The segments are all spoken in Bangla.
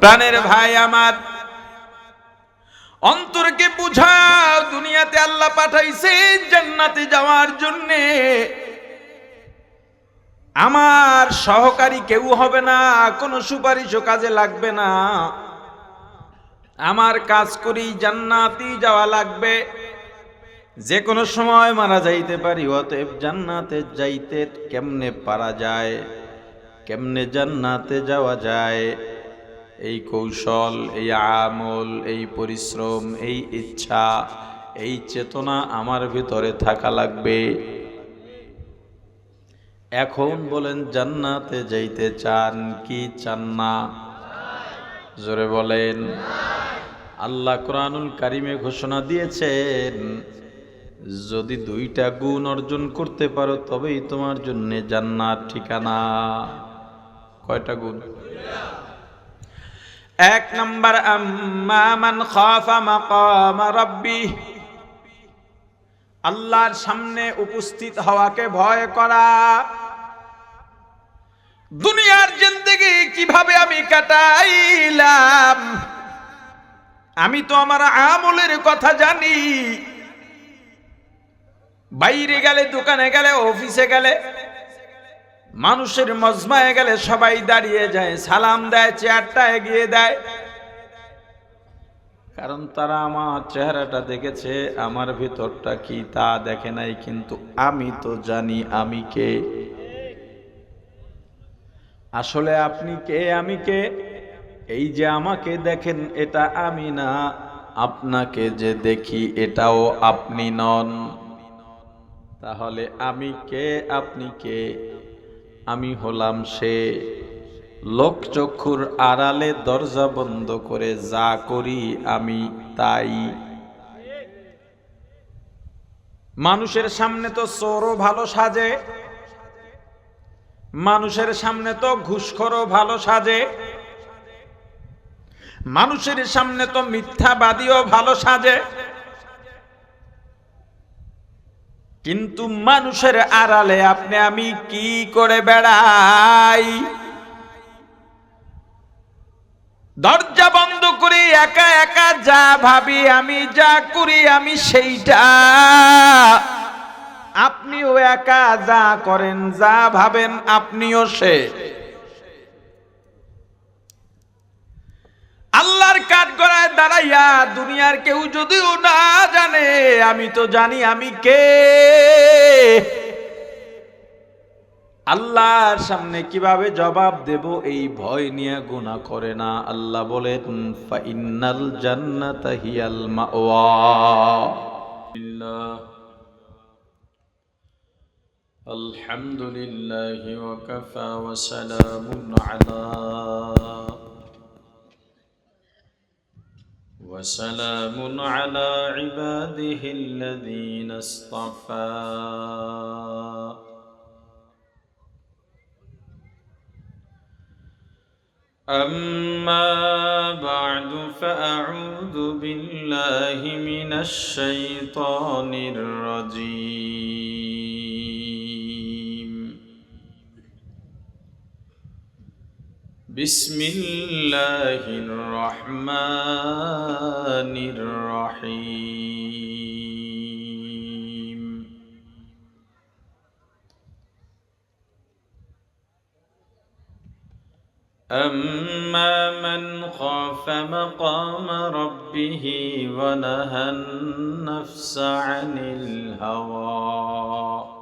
প্রাণের ভাই আমার, অন্তরকে বুঝাও, দুনিয়াতে আল্লাহ পাঠাইছে জান্নাতে যাওয়ার জন্যে। আমার সহকারী কেউ হবে না, কোনো সুপারিশও কাজে লাগবে না, আমার কাজ করেই জান্নাতে যাওয়া লাগবে। যে কোনো সময় মারা যাইতে পারি, অতএব জান্নাতে যাইতে কেমনে পারা যায়, কেমনে জান্নাতে যাওয়া যায়, এই কৌশল, এই আমল, এই পরিশ্রম, এই ইচ্ছা, এই চেতনা আমার ভিতরে থাকা লাগবে। এখন বলেন, জান্নাতে যাইতে চান কি চান না? জোরে বলেন। আল্লাহ কোরআনুল কারিমে ঘোষণা দিয়েছেন, যদি দুইটা গুণ অর্জন করতে পারো তবেই তোমার জন্য জান্নাত ঠিকানা। কয়টা গুণ? এক নাম্বার, আম্মা মান খাফা মাকাম রাব্বিহ, আল্লাহর সামনে উপস্থিত হওয়াকে ভয় করা। দুনিয়ার জিন্দেগি কিভাবে আমি কাটাইলাম, আমি তো আমার আমলের কথা জানি। বাইরে গেলে, দোকানে গেলে, অফিসে গেলে, মানুষের মজমায় গেলে সবাই দাঁড়িয়ে যায়, সালাম দেয়, চেয়ারটা এগিয়ে দেয়, কারণ তারা আমার চেহারাটা দেখেছে, আমার ভিতরটা কি তা দেখে নাই। কিন্তু আমি তো জানি আমি কে। আসলে আপনি কে, আমি কে? এই যে আমাকে দেখেন, এটা আমি না। আপনাকে যে দেখি, এটাও আপনি নন। তাহলে আমি কে, আপনি কে? আমি হলাম সে, লোকচক্ষুর আড়ালে দরজা বন্ধ করে যা করি আমি তাই। মানুষের সামনে তো চোরও ভালো সাজে, মানুষের সামনে তো ঘুষখোরও ভালো সাজে, মানুষের সামনে তো মিথ্যাবাদীও ভালো সাজে, কিন্তু মানুষের আড়ালে আপনি আমি কি করে বেড়াই? দরজা বন্ধ করে একা একা যা ভাবি, আমি যা করি আমি সেইটা। আপনিও একা যা করেন, যা ভাবেন, আপনিও সে। আল্লাহর কাঠগড়ায় দাঁড়াইয়া দুনিয়ার কেউ যদিও না জানে, আমি তো জানি আমি কে। আল্লাহর সামনে কিভাবে জবাব দেব, এই ভয় নিয়ে গুনাহ করে না। আল্লাহ বলেন, ফাইন্নাল জান্নাতা হিয়াল মাওয়া। আলহামদুলিল্লাহি ওয়া কাফা ওয়া সালামুন আলা وسلام على عباده الذين اصطفى أما بعد فأعوذ بالله من الشيطان الرجيم بسم الله الرحمن الرحيم أما من خاف مقام ربه ونهى النفس عن الهوى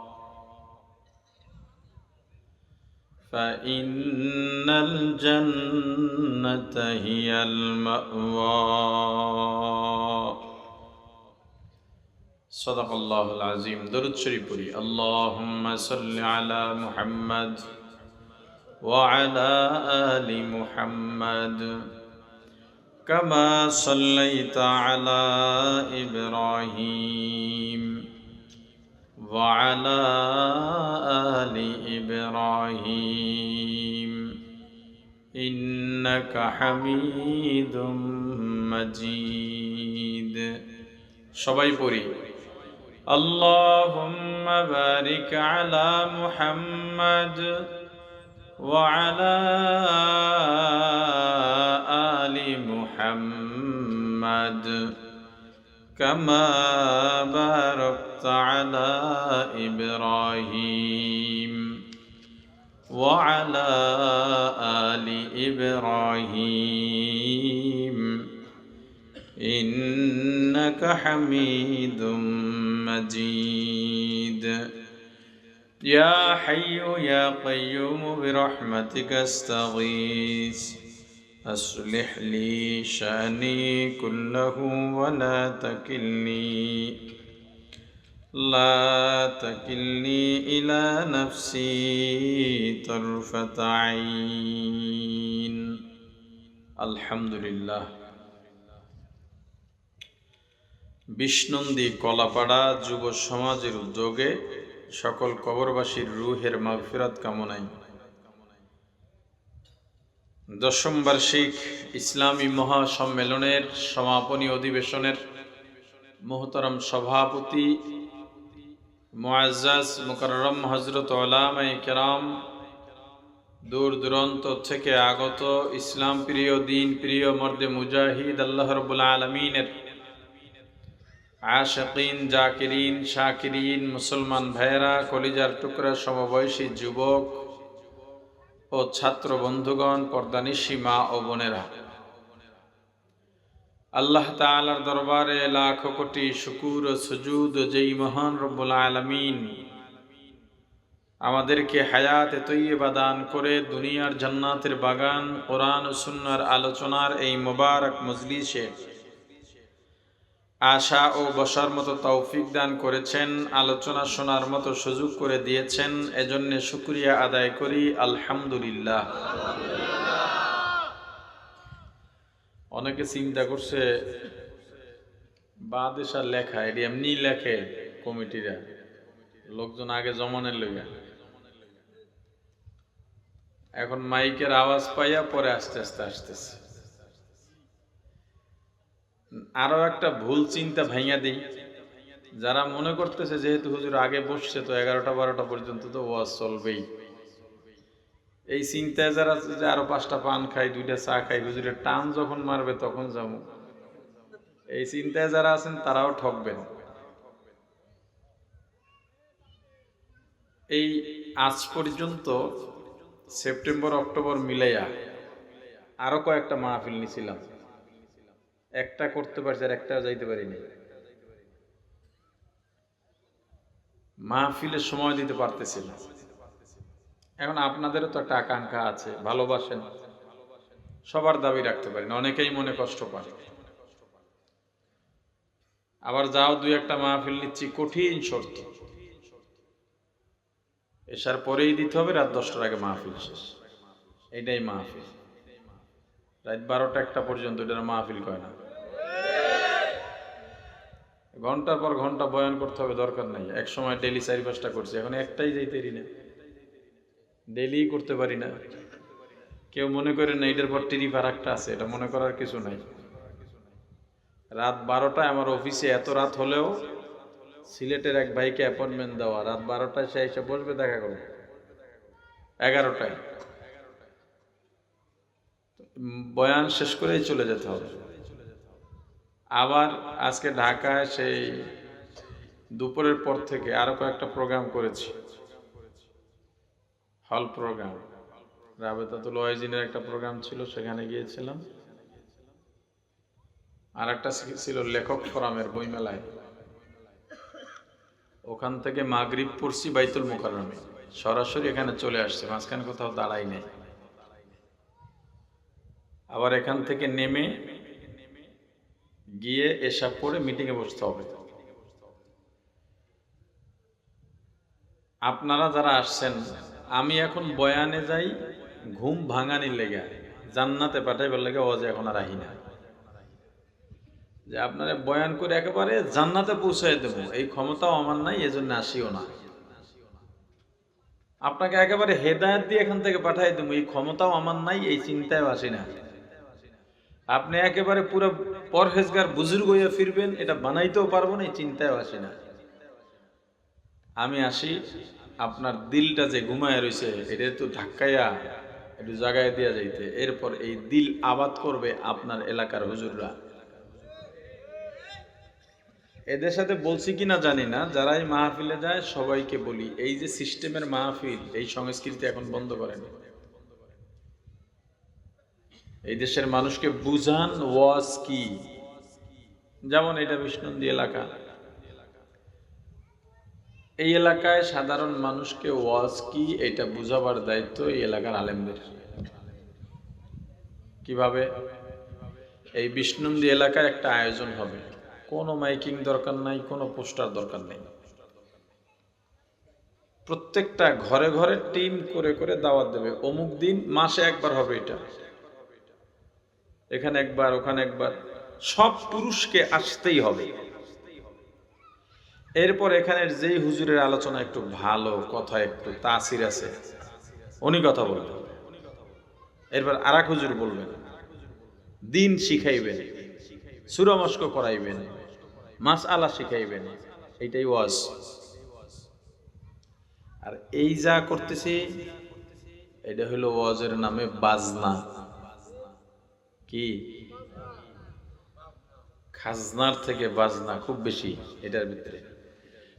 فإن الجنة هي المأوى صدق الله العظيم درود شريف পড়ি اللهم صل على محمد وعلى آل محمد كما صليت على إبراهيم وعلى آل إبراهيم إنك حميد مجيد সবাই পড়ি اللهم بارك على محمد وعلى محمد كما باركت على إبراهيم وعلى آل إبراهيم إنك حميد مجيد يا حي يا قيوم برحمتك استغيث أصلح لي شأني كله ولا تكلني إلى نفسي طرفة عين الحمد لله বিষ্ণুন্দী কলাপাড়া যুব সমাজের উদ্যোগে সকল কবরবাসীর রুহের মাগফিরাত কামনায় দশম বার্ষিক ইসলামী মহাসম্মেলনের সমাপনী অধিবেশনের মুহতারাম সভাপতি মুআজ্জাজ মুকাররম হযরত উলামায়ে কেরাম, দূর দূরান্ত থেকে আগত ইসলাম প্রিয়, দিন প্রিয়, মর্দে মুজাহিদ, আল্লাহ রাব্বুল আলামিনের আশিকিন, জাকিরিন, শাকিরিন মুসলমান ভাইয়েরা, কলিজার টুকরা সমবয়সী যুবক ও ছাত্র বন্ধুগণ, পর্দানিশী মা ও বোনেরা, আল্লাহ তাআলার দরবারে লাখো কোটি শুকুর ও সুজুদ, যেই মহান রব্বুল আলামিন আমাদেরকে হায়াতে তৈয়বা দান করে দুনিয়ার জান্নাতের বাগান কোরআন ও সুন্নাহর আলোচনার এই মোবারক মজলিসে আশা ও বসার মতো তৌফিক দান করেছেন, আলোচনা শোনার মতো সুযোগ করে দিয়েছেন, এজন্য শুকরিয়া আদায় করি আলহামদুলিল্লাহ। অনেকে চিন্তা করছে বাদেশা লেখা এটি এমনি লেখে কমিটিরা, লোকজন আগে জমানের লইয়া, এখন মাইকের আওয়াজ পাইয়া পরে আস্তে আস্তে আসতেছে। আরো একটা ভুল চিন্তা ভাইয়া দিই, যারা মনে করতেছে যেহেতু হুজুর আগে বসছে তো 11টা-12টা পর্যন্ত তো ওয়াজ চলবেই, এই চিন্তায় যারা যে আরো 5টা পান খাই, 2টা চা খাই, হুজুরের টান যখন মারবে তখন যাবো, এই চিন্তায় যারা আছেন তারাও ঠকবেন। এই আজ পর্যন্ত সেপ্টেম্বর অক্টোবর মিলাইয়া আরো কয়েকটা মাহফিল নিছিলাম, একটা করতে পারছি আর একটা যাইতে পারিনি। মাহফিলে সময় দিতে পারতেছি না। এখন আপনাদেরও তো একটা আকাঙ্ক্ষা আছে, ভালোবাসেন, সবার দাবি রাখতে পারি না, অনেকেই মনে কষ্ট পায়। আবার যাও 2-1টা মাহফিল নিচ্ছি, কঠিন শর্ত, এসার পরেই দিতে হবে, রাত 10টার আগে মাহফিল শেষ, এইটাই মাহফিল। রাত 12টা-1টা পর্যন্ত এটা মাহফিল কয় না, ঘন্টার পর ঘন্টা বয়ান করতে হবে, দরকার নাই। এক সময় ডেলি 4-5টা করছি, এখন একটাই যাইতে পারি না, ডেলি করতে পারি না। কেউ মনে করেন না এটার পর টিরিফ আর একটা আছে, এটা মনে করার কিছু নাই। রাত 12টায় আমার অফিসে, এত রাত হলেও সিলেটের এক ভাইকে অ্যাপয়েন্টমেন্ট দেওয়া, রাত 12টায় সে এসে বসবে, দেখা করবে 11টায়, বয়ান শেষ করেই চলে যেতে হবে। আবার আজকে ঢাকায় সেই দুপুরের পর থেকে আরো কয়েকটা প্রোগ্রাম করেছি, হল প্রোগ্রাম। রাবেতাতুল ওয়াইজিনের একটা প্রোগ্রাম ছিল, সেখানে গিয়েছিলাম। আর একটা ছিল লেখক ফোরামের বইমেলায়, ওখান থেকে মাগরিব পড়ছি বাইতুল মুকাররমে, সরাসরি এখানে চলে আসছে, মাঝখানে কোথাও দাঁড়াই নাই। আবার এখান থেকে নেমে গিয়ে এসা পড়ে মিটিংয়ে বসতে হবে। আপনারা যারা আসছেন, আমি এখন বয়ানে যাই ঘুম ভাঙানির লেগে, জান্নাতে পাঠাইবার লেগে ওয়াজে এখন আর আহি না, যে আপনারা বয়ান করে একেবারে জান্নাতে পৌঁছাই দেব, এই ক্ষমতাও আমার নাই, এজন্য আসিও না। আপনাকে একেবারে হেদায়েত দিয়ে এখান থেকে পাঠাই দেব, এই ক্ষমতাও আমার নাই, এই চিন্তায় আসি না। আপনি একেবারে পুরো পরহেজগার বুজুর্গ হইয়া ফিরবেন, এটা বানাইতেও পারবো না, এই চিন্তায় আসি না। আমি আসি আপনার দিলটা যে ঘুমায় রয়েছে, এটা তো ধাক্কাইয়া একটু জায়গায় দেওয়া যাইতে, এরপর এই দিল আবাদ করবে আপনার এলাকার হুজুররা। এদের সাথে বলছি কিনা জানি না, যারা এই মাহফিলে যায় সবাইকে বলি, এই যে সিস্টেমের মাহফিল, এই সংস্কৃতি এখন বন্ধ করেন। এই দেশের মানুষকে বুঝান ওয়াজ কি। যেমন এটা বিষ্ণুন্দী এলাকা, এই এলাকায় সাধারণ মানুষকে ওয়াজ কি এটা বুঝাবার দায়িত্ব এই এলাকার আলেমদের। কিভাবে? এই বিষ্ণুন্দী এলাকায় একটা আয়োজন হবে, কোনো মাইকিং দরকার নাই, কোনো পোস্টার দরকার নেই। প্রত্যেকটা ঘরে ঘরে টিম করে করে দাওয়াত দেবে, অমুক দিন মাসে একবার হবে এটা, এখানে একবার ওখানে একবার, সব পুরুষকে আসতেই হবে। এরপর এখানের যেই হুজুরের আলোচনা একটু ভালো, কথা একটু তাসির আছে, উনি কথা বলবেন। এরপর আর এক হুজুর বলবেন, দিন শিখাইবেন, সূরা মস্ক করাইবেন, মাসআলা শিখাইবেন, এইটাই ওয়াজ। আর এই যা করতেছি এটা হলো ওয়াজের নামে বাজনা। কি? খাজনার থেকে বাজনা খুব বেশি এটার ভিতরে।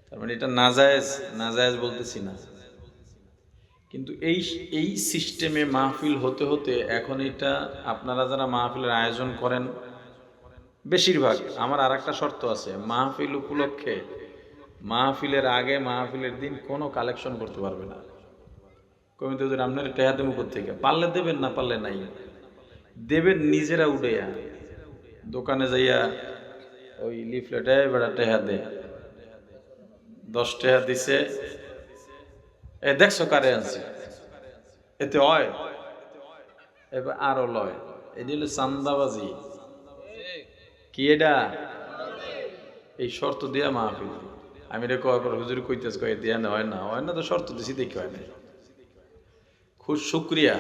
তার মানে এটা নাজায়েজ, নাজায়েজ বলতেছি না, কিন্তু এই এই সিস্টেমে মাহফিল হতে হতে এখন এটা আপনারা যারা মাহফিলের আয়োজন করেন, বেশিরভাগ, আমার আর একটা শর্ত আছে, মাহফিল উপলক্ষে মাহফিলের আগে মাহফিলের দিন কোনো কালেকশন করতে পারবে না। কমিতে যদি আপনার টেহা দেবো থেকে, পারলে দেবেন, না পারলে নাই, দেবেন নিজেরা উড়েয়া দোকানে যাইয়া ওই লিফলেটে বেড়া টেহা দে, 10 টাকা দিছে, এ দেখছো কারে আনছে, এতে হয়, এবার আরো লয়, এটি হলো চান্দাবাজি। কি এটা? এই শর্ত দিয়া মাহফিল। আমি রে কয় পর হুজুর কইতেছ, কয়ে দিয়া না, হয় না, হয় না তো শর্ত দিছি দেখি হয় না। খুব শুক্রিয়া,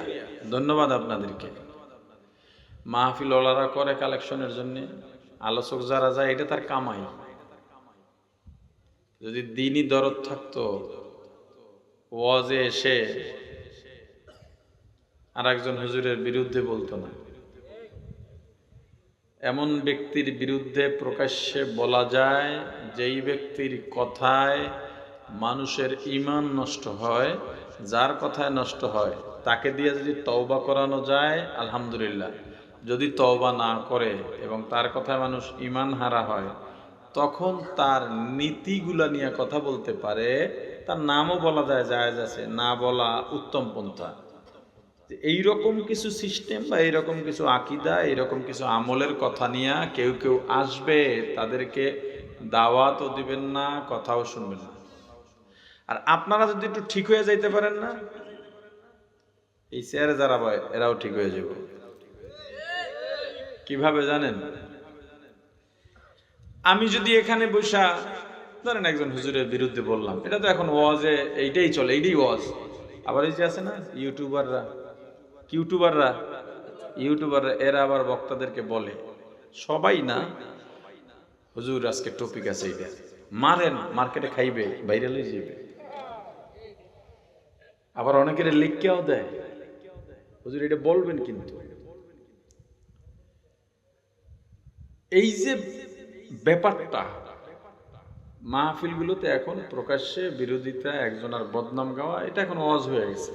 ধন্যবাদ আপনাদেরকে। মাহফিল ওলারা করে কালেকশনের জন্য, আলোচক যারা যায় এটা তার কামাই। যদি দিনই দরদ থাকতো, ওয়াজে এসে আর একজন হুজুরের বিরুদ্ধে বলতো না। এমন ব্যক্তির বিরুদ্ধে প্রকাশ্যে বলা যায় যেই ব্যক্তির কথায় মানুষের ঈমান নষ্ট হয়, যার কথায় নষ্ট হয়, তাকে দিয়ে যদি তওবা করানো যায় আলহামদুলিল্লাহ। যদি তওবা না করে এবং তার কথায় মানুষ ঈমান হারা হয়, তখন তার নীতিগুলা নিয়ে কথা বলতে পারে, তার নামও বলা যায়, জায়েজ আছে, না বলা উত্তম পন্থা। এইরকম কিছু সিস্টেম বা এইরকম কিছু আকীদা, এইরকম কিছু আমলের কথা নিয়ে কেউ কেউ আসবে, তাদেরকে দাওয়াতও দিবেন না, কথাও শুনবেন না। আর আপনারা যদি একটু ঠিক হয়ে যাইতে পারেন না, এই চেয়ারে যারা বয় এরাও ঠিক হয়ে যাবে। কিভাবে জানেন? আমি যদি এখানে বসা ধরেন একজন হুজুরের বিরুদ্ধে বললাম, এটা তো এখন ওয়াজে এইটাই চলে, এইটাই ওয়াজ। আবার এই যে আছে না ইউটিউবাররা, ইউটিউবাররা এরা আবার বক্তাদেরকে বলে, সবাই না, হুজুর আজকে টপিক আছে এইটা, মারেন, মার্কেটে খাইবে, ভাইরাল হয়ে যাবে। আবার অনেকের লিখকেও দেয়, হুজুর এটা বলবেন কিন্তু। এই যে ব্যাপারটা মাহফিলগুলোতে এখন প্রকাশ্যে বিরোধিতা, একজনের বদনাম গাওয়া, এটা এখন ওয়াজ হয়ে গেছে।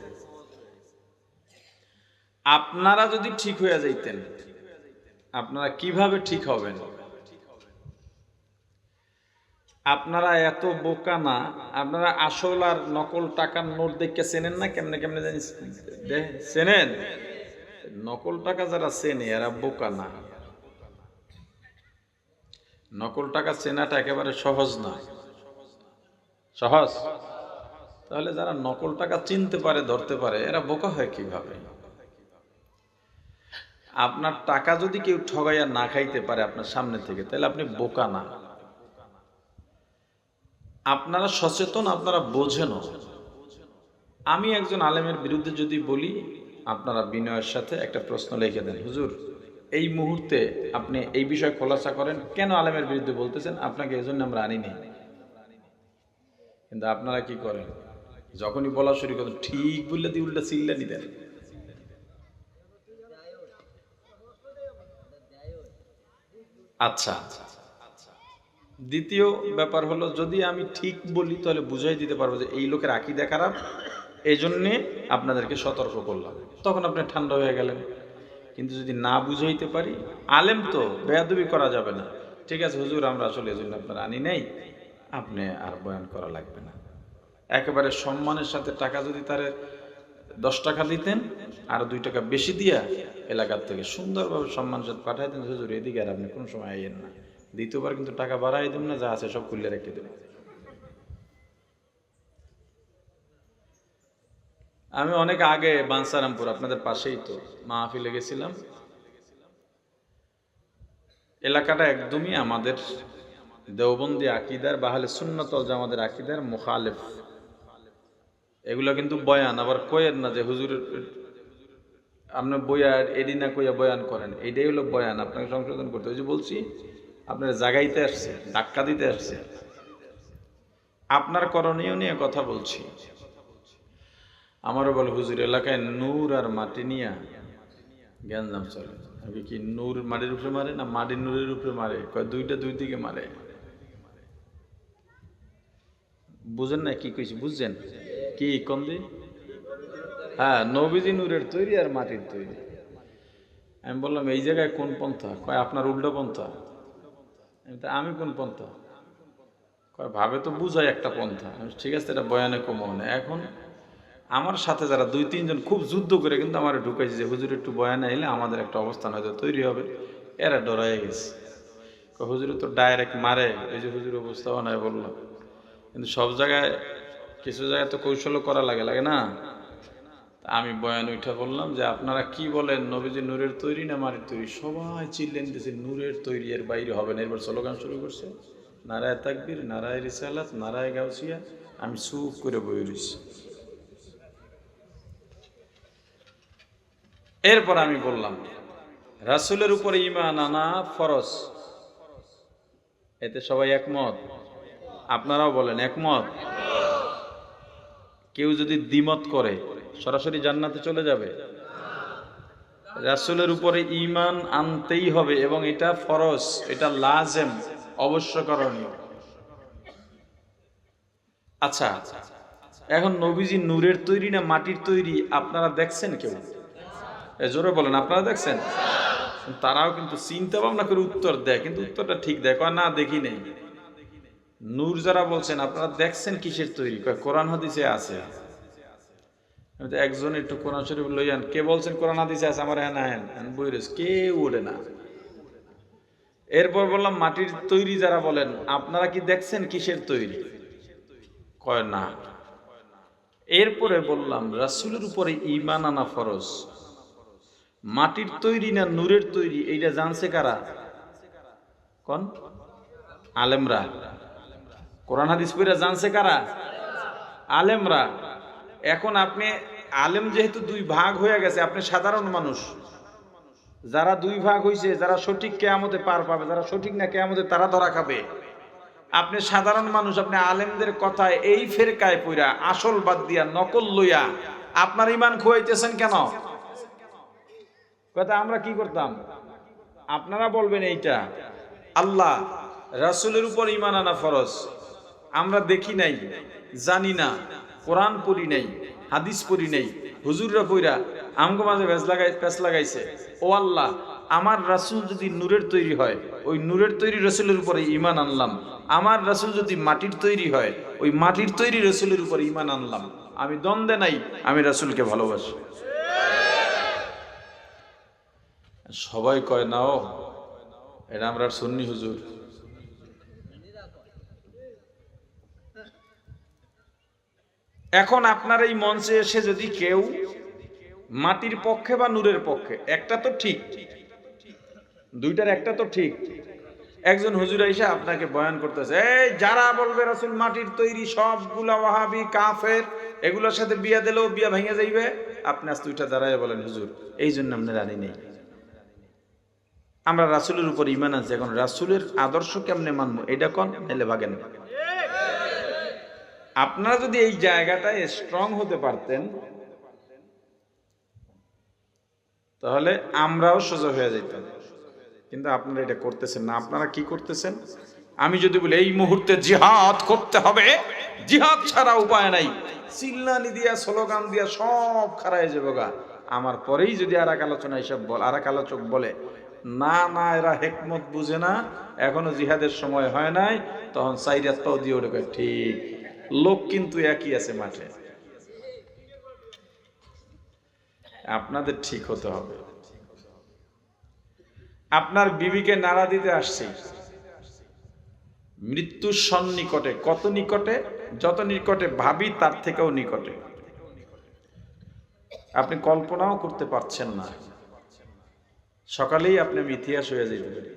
আপনারা যদি ঠিক হয়ে যাইতেন, আপনারা কিভাবে ঠিক হবেন? আপনারা এত বোকা না, আপনারা আসল আর নকল টাকার নোট দেখে চেনেন না? কেমনে কেমনে জানি চেনেন? নকল টাকা যারা চেনে এরা বোকা না। নকল টাকা চেনাটা একেবারে সহজ না। সহজ? তাহলে যারা নকল টাকা চিনতে পারে, ধরতে পারে, এরা বোকা হয় কিভাবে? আপনার টাকা যদি কেউ ঠগাইয়া না খাইতে পারে আপনার সামনে থেকে, তাহলে আপনি বোকা না। আপনারা সচেতন, আপনারা বোঝেন। আমি একজন আলেমের বিরুদ্ধে যদি বলি, আপনারা বিনয়ের সাথে একটা প্রশ্ন লিখে দেন, হুজুর এই মুহূর্তে আপনি এই বিষয়ে খোলাসা করেন, কেন আলেমের বিরুদ্ধে বলতেছেন, আপনাকে এই জন্য আমরা আনিনি। কিন্তু আপনারা কি করেন? যখনই বলা শুরু করেন, ঠিক বললে দিয়ে উল্টা চিল্লা নিতেন, আচ্ছা, দ্বিতীয় ব্যাপার হলো, যদি আমি ঠিক বলি তাহলে বুঝাই দিতে পারবো যে এই লোকের আকীদা খারাপ, এই জন্যে আপনাদেরকে সতর্ক করলাম, তখন আপনি ঠান্ডা হয়ে গেলেন। কিন্তু যদি না বুঝাইতে পারি, আলেম তো বেয়াদবি করা যাবে না। ঠিক আছে হুজুর, আমরা আসলে এই জন্য আপনার আনি নেই, আপনি আর বয়ান করা লাগবে না। একেবারে সম্মানের সাথে টাকা যদি তারে 10 টাকা দিতেন, আর 2 টাকা বেশি দিয়া এলাকার থেকে সুন্দরভাবে সম্মানের সাথে পাঠাই দেন, হুজুর এদিকে আর আপনি কোনো সময় আইয়েন না, দ্বিতীয়বার কিন্তু টাকা বাড়াই দেন না, যা আছে সব খুলে রেখে দেবেন। আমি অনেক আগে বাঞ্ছারামপুর, আপনাদের পাশেই তো, মাহফিলে গেছিলাম। এলাকাটা একদমই আমাদের দেওবন্দি আকীদার বা আহলে সুন্নাত ওয়াল জামাতের আকীদার মুখালিফ। এগুলো কিন্তু বয়ান আবার কয়েন না যে হুজুর আপনি বইয়া এডি না কইয়া বয়ান করেন, এইটাই হলো বয়ান, আপনাকে সংশোধন করতে। ওই যে বলছি, আপনার জাগাইতে আসছে, ধাক্কা দিতে আসছে, আপনার করণীয় নিয়ে কথা বলছি। আমারও বলে হুজুর এলাকায় নূর আর মাটি নিয়ে গ্যাঞ্জাম চলে। আমি কি নূর মাটির উপরে মারে না মাটি নূরের উপরে মারে? কয় দুইটা দুই দিকে মারে। বুঝেন না কি কইছি? বুঝছেন কি কোন দিন? হ্যাঁ, নবীজি নূরের তৈরি আর মাটির তৈরি। আমি বললাম এই জায়গায় কোন পন্থা? কয় আপনার উল্টো পন্থা। আমি কোন পন্থা? কয় ভাবে তো বুঝাই একটা পন্থা। ঠিক আছে, এটা বয়ানে কমনে। এখন আমার সাথে যারা 2-3 জন খুব যুদ্ধ করে কিন্তু আমার ঢুকাইছে যে হুজুর একটু বয়ানে আইলে আমাদের একটা অবস্থান হয়তো তৈরি হবে, এরা ডরাই গেছে। হুজুরে তো ডাইরেক্ট মারে, এই যে হুজুর উপস্থাপনায় বললাম। কিন্তু সব জায়গায়, কিছু জায়গায় তো কৌশলও করা লাগে, লাগে না? আমি বয়ান উঠা বললাম যে আপনারা কি বলেন, নবীজি নূরের তৈরি না মাটির তৈরি? সবাই চিল্লেন দিয়েছে নূরের তৈরি, এর বাইরে হবে না। এরপর স্লোগান শুরু করছে, নারায়ে তাকবীর, নারায়ে রিসালাত, নারায়ে গাউসিয়া। আমি চুপ করে বই রইছি। এরপর আমি বললাম রাসূলের উপরে ঈমান আনা ফরজ, এতে সবাই একমত? আপনারাও বলেন একমত? কেউ যদি দ্বিমত করে সরাসরি জান্নাতে চলে যাবে? রাসূলের উপরে ঈমান আনতেই হবে, এবং এটা ফরজ, এটা লাজেম, অবশ্য করণীয়। আচ্ছা, এখন নবীজি নূরের তৈরি না মাটির তৈরি আপনারা দেখছেন কেউ? জোরে বলেন, আপনারা দেখছেন? তারাও কিন্তু চিন্তা ভাবনা করে উত্তর দেয়, কিন্তু উত্তরটা ঠিক দেয়, কয় না দেখি নেই। নূর যারা বলছেন আপনারা দেখছেন কিসের তৈরি? কয় কোরআন হাদিসে আছে। একজন একটু কোরআন শরীফ লইয়ান, কে বলছেন কোরআন হাদিসে আছে? আমার হ্যাঁ হ্যাঁ বইরেস, কেউ ওঠে না। এরপর বললাম মাটির তৈরি যারা বলেন আপনারা কি দেখছেন কিসের তৈরি? কয় না। এরপরে বললাম রাসূলের উপরে ঈমান আনা ফরজ, মাটির তৈরি না নূরের তৈরি এইটা জানছে কারা? কোন? আলেমরা। কোরআন হাদিস পড়ে জানছে কারা? আলেমরা। এখন আপনি আলেম যেহেতু 2 ভাগ হয়ে গেছে, আপনি সাধারণ মানুষ, যারা 2 ভাগ হইছে, যারা সঠিক কিয়ামতে পার পাবে, যারা সঠিক না কিয়ামতে তারা ধরা খাবে। আপনি সাধারণ মানুষ, আপনি আলেমদের কথায় এই ফেরকায় পইরা আসল বাদ দিয়া নকল লইয়া আপনার ঈমান খোয়াইতেছেন কেন? কথা আমরা কি করতাম? আপনারা বলবেন এইটা আল্লাহ রাসূলের উপর ঈমান আনা ফরজ, আমরা দেখি নাই, জানি না, কোরআন পড়ি নাই, হাদিস পড়ি নাই, হুজুররা পইরা আমগো মাঝে পেঁচ লাগাইছে। ও আল্লাহ, আমার রাসূল যদি নূরের তৈরি হয়, ওই নূরের তৈরি রাসূলের উপরে ঈমান আনলাম। আমার রাসূল যদি মাটির তৈরি হয়, ওই মাটির তৈরি রাসূলের উপরে ঈমান আনলাম। আমি দ্বন্দ্বে নাই, আমি রাসূলকে ভালোবাসি। সবাই কয় না ও এটা আমরা সুন্নি হুজুর। এখন আপনার এই মঞ্চে এসে যদি কেউ মাটির পক্ষে বা নূরের পক্ষে, একটা তো ঠিক, দুইটার একটা তো ঠিক। একজন হুজুর এসে আপনাকে বয়ান করতেছে, এই যারা বলবে রাসূল মাটির তৈরি সবগুলা ওয়াহাবি কাফের, এগুলোর সাথে বিয়া দিলেও বিয়া ভেঙে যাইবে। আপনি আজ দুইটা দাঁড়ায় বলেন হুজুর এই জন্য আমরা জানি নেই, আমরা রাসূলের উপর ঈমান আনছি, এখন রাসূলের আদর্শ কেমনে মানবো এটা কোন নাইলে ভাগেন। আপনারা যদি এই জায়গাটায় স্ট্রং হতে পারতেন তাহলে আমরাও সোজা হয়ে যেতাম। কিন্তু আপনারা এটা করতেছেন না। আপনারা কি করতেছেন? আমি যদি বলি এই মুহূর্তে জিহাদ করতে হবে, জিহাদ ছাড়া উপায় নাই, চিল্লানি দিয়া স্লোগান দিয়া সব খারায় যাবে গা, আমার পরেই যদি আর এক আলোচনা এসব আর এক আলোচক বলে না না এরা হেকমত বুঝে না, এখনো জিহাদের সময় হয় নাই, তখন সাইরাত পাও দিয়ে ওঠে ঠিক। লোক কিন্তু একই আছে মাঠে। আপনাদের ঠিক হতে হবে। আপনার বিবিকে নাড়া দিতে আসছি, মৃত্যুর সন্নিকটে, কত নিকটে, যত নিকটে ভাবি তার থেকেও নিকটে, আপনি কল্পনাও করতে পারছেন না। সকালেই আপনি ইতিহাস হয়ে যেতে পারেন,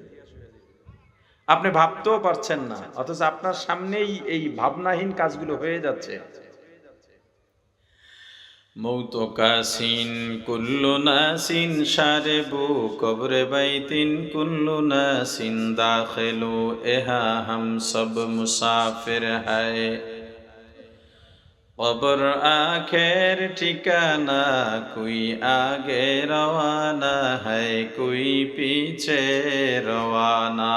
আপনি ভাবতেও পারছেন না, অথচ আপনার সামনেই এই ভাবনাহীন কাজগুলো হয়ে যাচ্ছে। মৌত কাসিন কুল্লু নাসিন শারেবু কবরে বাইতিন কুল্লু নাসিন দাখিলু এহা হাম সব মুসাফির হায়। কবর আখের ঠিকানা, কোই আগে রওয়ানা হ্যায়, কোই পিছে রওয়ানা।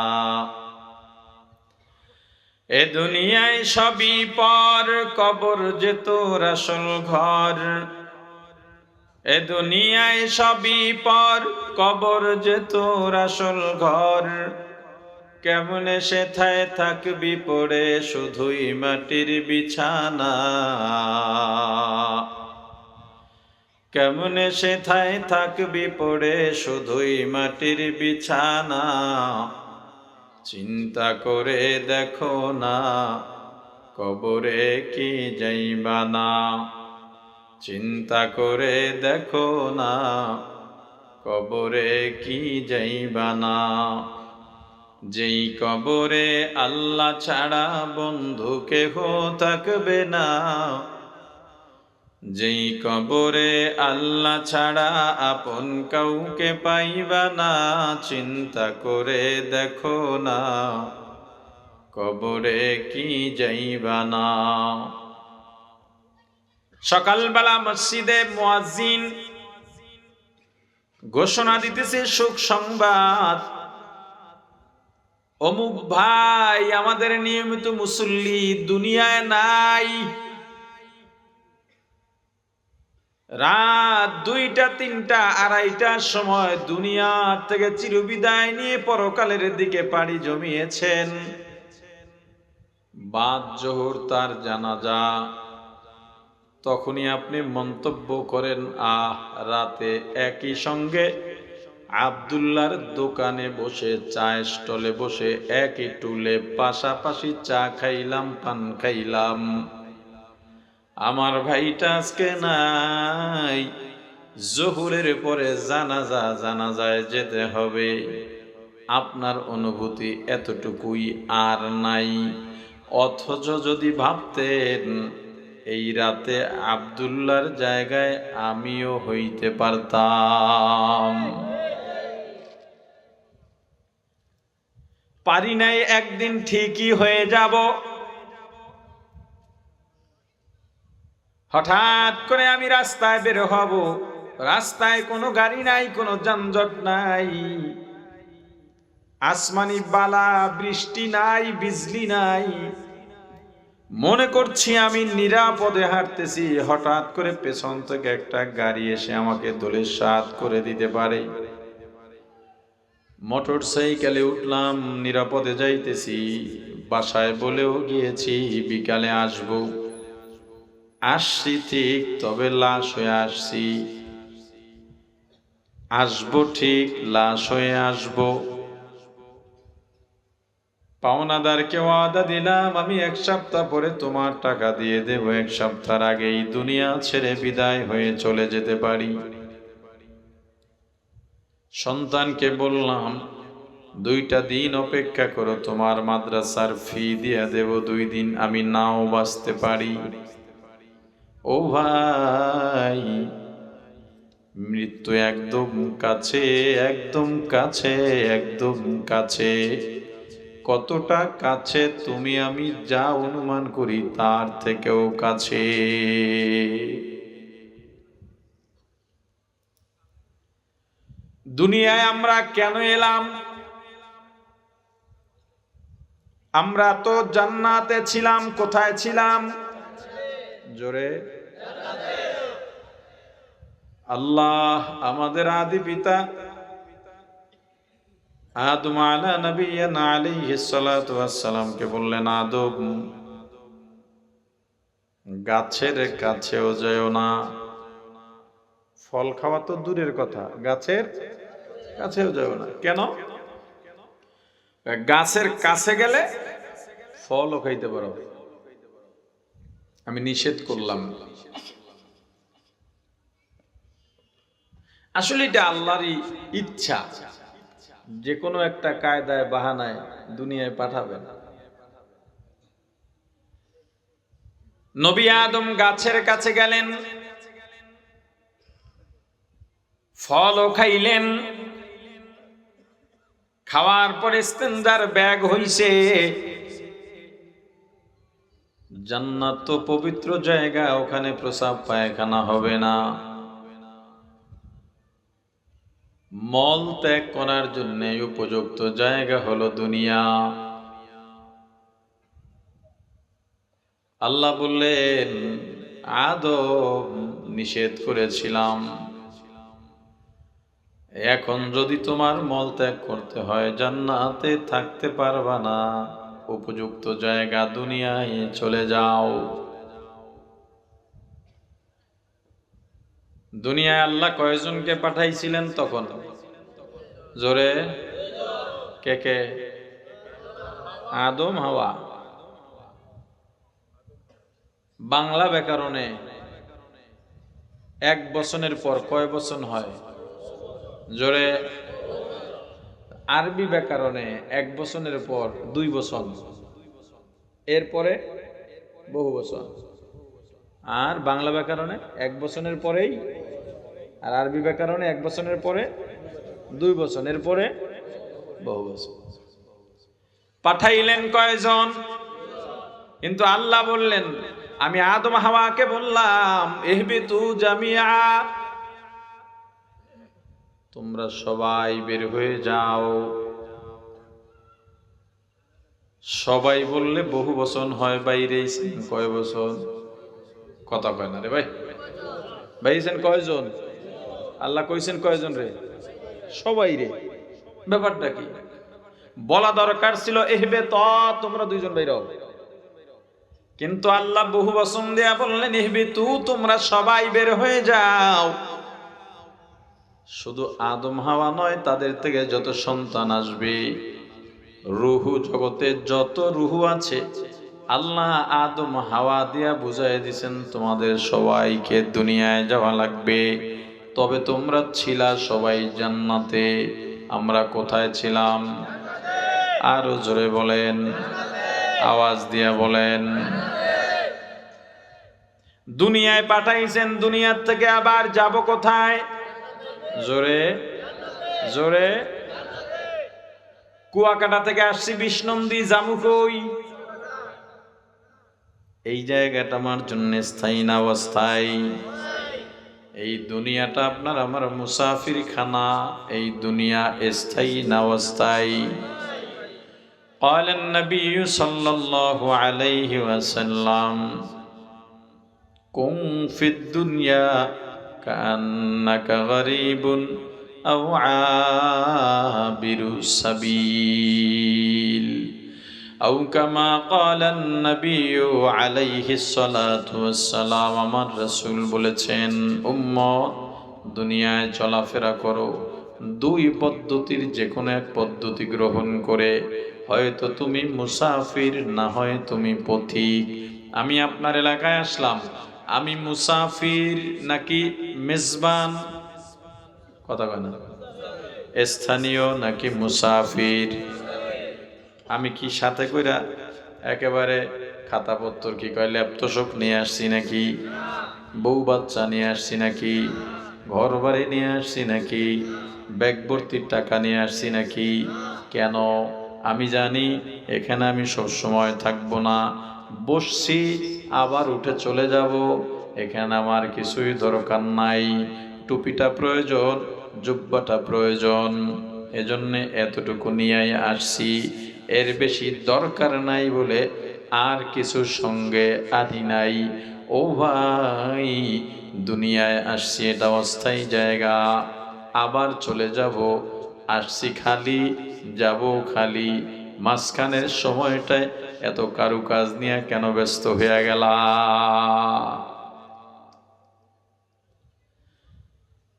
এ দুনিয়ায় সবই পর, কবর যে তোর আসল ঘর। এ দুনিয়ায় সবই পর, কবর যে তোর আসল ঘর। কেমনে সেথায় থাকবি পড়ে শুধুই মাটির বিছানা। কেমনে সেথায় থাকবি পড়ে শুধুই মাটির বিছানা। চিন্তা করে দেখো না, কবরে কি যাইবা না। চিন্তা করে দেখো না, কবরে কি যাইবা না। যেই কবরে আল্লাহ ছাড়া বন্ধু কেহ থাকবে না। যেই কবরে আল্লাহ ছাড়া আপন কাউকে পাইবা না। চিন্তা করে দেখো না, কবরে কি যাইবা না। সকালবেলা মসজিদে মুয়াজ্জিন ঘোষণা দিতেছে সুখ সংবাদ, অমুক ভাই আমাদের নিয়মিত মুসল্লি দুনিয়ায় নাই। রাত 2টা 3টা 2:30টার সময় দুনিয়া থেকে চিরবিদায় নিয়ে পরকালের দিকে পাড়ি জমিয়েছেন। বাদ জোহর তার জানাজা। তখনই আপনি মন্তব্য করেন, আহ রাতে একই সঙ্গে আব্দুল্লাহর দোকানে বসে, চায়ের স্টলে বসে একই টুলে পাশাপাশি চা খাইলাম, পান খাইলাম। আমার ভাইটা আজকে নাই, জোহরের পরে জানাজায় যেতে হবে। আপনার অনুভূতি এতটুকুই, আর নাই। অথচ যদি ভাবতেন এই রাতে আব্দুল্লাহর জায়গায় আমিও হইতে পারতাম। পারি নাই, একদিন ঠিকই হয়ে যাব। হঠাৎ করে আমি রাস্তায় বের হব, রাস্তায় কোনো গাড়ি নাই, কোনো যানজট নাই, আসমানি বালা বৃষ্টি নাই, বিজলি নাই। মনে করছি আমি নিরাপদে হাঁটতেছি, হঠাৎ করে পেছন থেকে একটা গাড়ি এসে আমাকে দোলের সাথ করে দিতে পারে। মোটর সাইকেলে উঠলাম, নিরাপদে যাইতেছি। বাসায় বলেও গিয়েছি বিকালে আসব। আসছি ঠিক, তবে লাশ হয়ে আসছি। আসবো ঠিক, লাশ হয়ে আসবো। পাওনাদারকে ওয়াদা দিলাম আমি 1 সপ্তাহ পরে তোমার টাকা দিয়ে দেব, 1 সপ্তাহের আগেই দুনিয়া ছেড়ে বিদায় হয়ে চলে যেতে পারি। সন্তানকে বললাম 2টা দিন অপেক্ষা করো, তোমার মাদ্রাসার ফি দিয়ে দেব, 2 দিন আমি নাও বাঁচতে পারি। ও ভাই, মৃত্যু একদম কাছে, একদম কাছে, একদম কাছে। কতটা কাছে তুমি আমি যা অনুমান করি তার থেকেও কাছে। দুনিয়ায় আমরা কেন এলাম? আমরা তো জান্নাতে ছিলাম, কোথায় ছিলাম? জোরে। আল্লাহ আমাদের আদি পিতা আদম আলা নবিয়্যিনা আলাইহিস সালাতু ওয়াস সালামকে বললেন, আদম গাছের কাছেও যেও না। ফল খাওয়া তো দূরের কথা, গাছের কাছেও যেও না। কেন? গাছের কাছে গেলে ফলও খাইতে পারো, আমি নিষেধ করলাম। আসলে এটা আল্লাহরই ইচ্ছা, যে কোনো একটা কায়দায় বাহানায় দুনিয়ায় পাঠাবেন। নবী আদম গাছের কাছে গেলেন, ফলও খাইলেন। খাওয়ার পরে ইস্তেঞ্জার ব্যাগ হইছে। জান্নাত তো পবিত্র জায়গা, ওখানে প্রসাব পায়খানা হবে না। মল ত্যাগ করার জন্য উপযুক্ত জায়গা হলো দুনিয়া। আল্লাহ বললেন, আদম নিষেধ করেছিলাম, এখন যদি তোমার মল ত্যাগ করতে হয়, জান্নাতে থাকতে পারবা না, উপযুক্ত জায়গা দুনিয়ায় চলে যাও। দুনিয়ায় আল্লাহ কয়জনকে পাঠাইছিলেন তখন? জোরে। কে কে? আদম হাওয়া। বাংলা ব্যাকরণে এক বচনের পর কয় বচন হয়? জোরে। আরবি ব্যাকরণে এক বচনের পর দুই বচন, এরপরে বহু বচন। আর বাংলা ব্যাকরণে এক বচনের পরেই, আর আরবি ব্যাকরণে এক বচনের পরে দুই বচন, এরপরে বহু বচন। পাঠাইলেন কয়জন? কিন্তু আল্লাহ বললেন, আমি আদম হাওয়াকে বললাম, ইহবিতু জামিআ, তোমরা সবাই বের হয়ে যাও। সবাই বললে বহু বচন হয়, বাইরে কয় বচন? কথা কয় না রে ভাই। বাইরেছেন কয়জন? আল্লাহ কইছেন কয়জন রে? সবাই রে। ব্যাপারটা কি? বলা দরকার ছিল ইহবিত, তোমরা দুইজন বাইরে হও, কিন্তু আল্লাহ বহু বচন দেয়া বললেন, ইহবিতু, তোমরা সবাই বের হয়ে যাও। শুধু আদম হাওয়া নয়, তাদের থেকে যত সন্তান আসবে, রুহু জগতে যত রুহু আছে, আল্লাহ আদম হাওয়া দিয়া বুঝাই দিছেন, তোমাদের সবাইকে দুনিয়ায় যাওয়া লাগবে। তবে তোমরা ছিলা সবাই জান্নাতে, আমরা কোথায় ছিলাম? আরো জোরে বলেন, আওয়াজ দিয়া বলেন। দুনিয়ায় পাঠাইছেন, দুনিয়ার থেকে আবার যাব কোথায়? জোরে জোরে। কুয়াকাটা থেকে আসছি বিষ্ণন্দী, জামু কই? এই জায়গাটা আমার জন্য স্থায়ী না অস্থায়ী? এই দুনিয়াটা আপনার আমার মুসাফির খানা, এই দুনিয়া স্থায়ী না অস্থায়ী? قال النبي صلى الله عليه وسلم كن في الدنيا كأنك غريب أو عابر السبيل أو كما قال النبي عليه الصلاة والسلام। আমার রাসূল বলেছেন, উম্মত দুনিয়ায় চলাফেরা করো, দুই পদ্ধতির যে কোনো এক পদ্ধতি গ্রহণ করে, হয়তো তুমি মুসাফির, না হয় তুমি পথিক। আমি আপনার এলাকায় আসলাম, আমি মুসাফির নাকি মেজবান? কথা কয় না। স্থানীয় নাকি মুসাফির? আমি কি সাথে কইরা একেবারে খাতাপত্তর কি কয় ল্যাপটপ নিয়ে আসছি নাকি? বউ বাচ্চা নিয়ে আসছি নাকি? ঘর বাড়ি নিয়ে আসছি নাকি? ব্যাগ ভর্তির টাকা নিয়ে আসছি নাকি? কেন? আমি জানি এখানে আমি সবসময় থাকবো না, বসছি আবার উঠে চলে যাব, এখানে আমার কিছুই দরকার নাই। টুপিটা প্রয়োজন, জুব্বাটা প্রয়োজন, এজন্য এতটুকু নিয়ে আসছি। এর বেশি দরকার নাই বলে আর কিছু সঙ্গে আনি নাই। ও ভাই, দুনিয়ায় আসছি এটা অস্থায়ী জায়গা, আবার চলে যাব। আসছি খালি, যাব খালি। মাঝখানের সময়টায় এত কারুকাজ নিয়ে কেন ব্যস্ত হয়ে গেলা?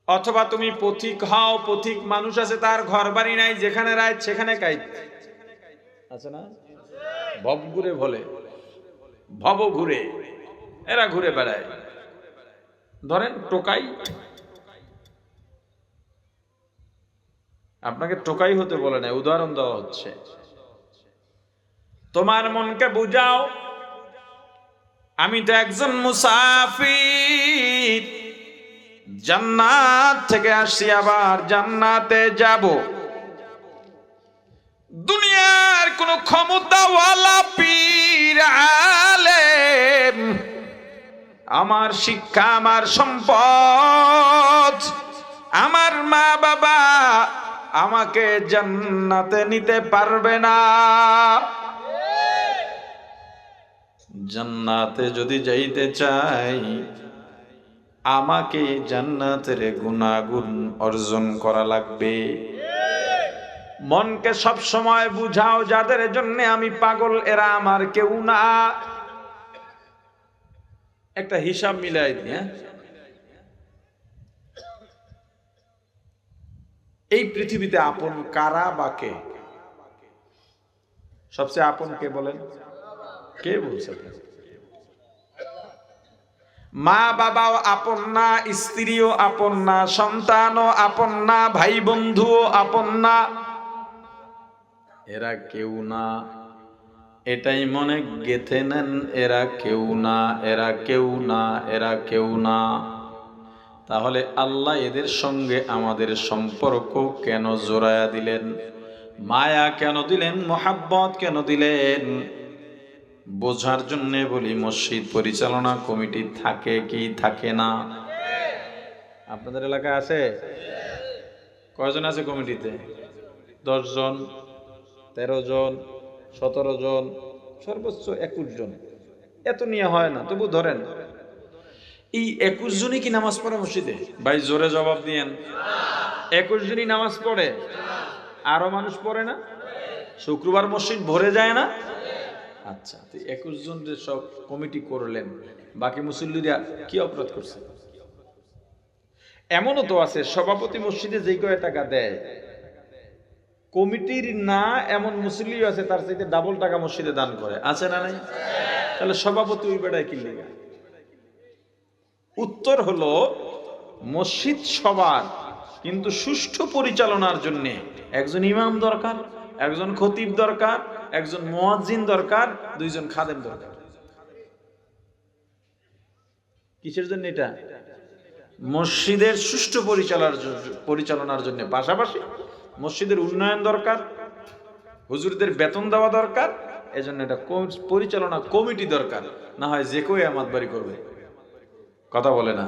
অথবা তুমি পথিক হও, পথিক মানুষ আছে তার ঘর বাড়ি নাই, যেখানে রায় সেখানে কাইত আছে না? ভব ঘুরে বলে, ভব ঘুরে, এরা ঘুরে বেড়ায়। ধরেন টোকাই, আপনাকে টোকাই হতে বলে না, উদাহরণ দেওয়া হচ্ছে। তোমার মনকে বুঝাও, আমি তো একজন মুসাফির, জান্নাত থেকে আসছি, আবার জান্নাতে যাব। দুনিয়ার কোন ক্ষমতাওয়ালা পীর আলেম আমার শিক্ষা, আমার সম্পদ, আমার মা বাবা আমাকে জান্নাতে নিতে পারবে না। জান্নাতে যদি যাইতে চাই, আমাকে জান্নাতের গুণাগুণ অর্জন করা লাগবে। মনকে সব সময় বুঝাও, যাদের জন্য আমি পাগল এরা আমার কেউ না। একটা হিসাব মিলাই দিয়ে, এই পৃথিবীতে আপন কারা বা কে? সবচেয়ে আপন কে বলেন? কে বলছে? মা বাবাও আপন না, স্ত্রীও আপন না, সন্তানও আপন না, ভাই বন্ধুও আপন না, এরা কেউ না। এটাই মনে গেঁথে নেন, এরা কেউ না, এরা কেউ না, এরা কেউ না। তাহলে আল্লাহ এদের সঙ্গে আমাদের সম্পর্ক কেন জোড়ায়া দিলেন? মায়া কেন দিলেন? মোহাব্বত কেন দিলেন? বোঝার জন্য বলি, মসজিদ পরিচালনা কমিটি থাকে কি থাকে না? আপনাদের এলাকায় আছে? কয়জন আছে কমিটিতে? 10 জন, 13 জন, 17 জন, সর্বোচ্চ 21 জন। এত নিয়ে হয় না, তবু ধরেন এই 21 জনই কি নামাজ পড়ে মসজিদে? ভাই জোরে জবাব দিয়েন। 21 জনই নামাজ পড়ে? আরো মানুষ পড়ে না? শুক্রবার মসজিদ ভরে যায় না? আচ্ছা, 21 জন যে সব কমিটি করলেন, বাকি মুসল্লিরা কি অপরাধ করছে? এমনও তো আছে সভাপতি মসজিদে যে কয় টাকা দেয়, কমিটির না এমন মুসল্লি আছে তার চাইতে ডাবল টাকা মসজিদে দান করে, আছে না নাই? তাহলে সভাপতি ওই বেড়ায় কি লেগে? উত্তর হলো, মসজিদ সবার, কিন্তু সুষ্ঠু পরিচালনার জন্য একজন ইমাম দরকার, একজন খতিব দরকার, একজন মুয়াজ্জিন দরকার, 2 জন খাদেম দরকার। কিসের জন্য এটা? মসজিদের সুষ্ঠু পরিচালনার জন্য। পাশাপাশি মসজিদের উন্নয়ন দরকার, হুজুরদের বেতন দেওয়া দরকার, এজন্য এটা পরিচালনা কমিটি দরকার। না হয় যে কেউ আমাদবাড়ি করবে, কথা বলে না।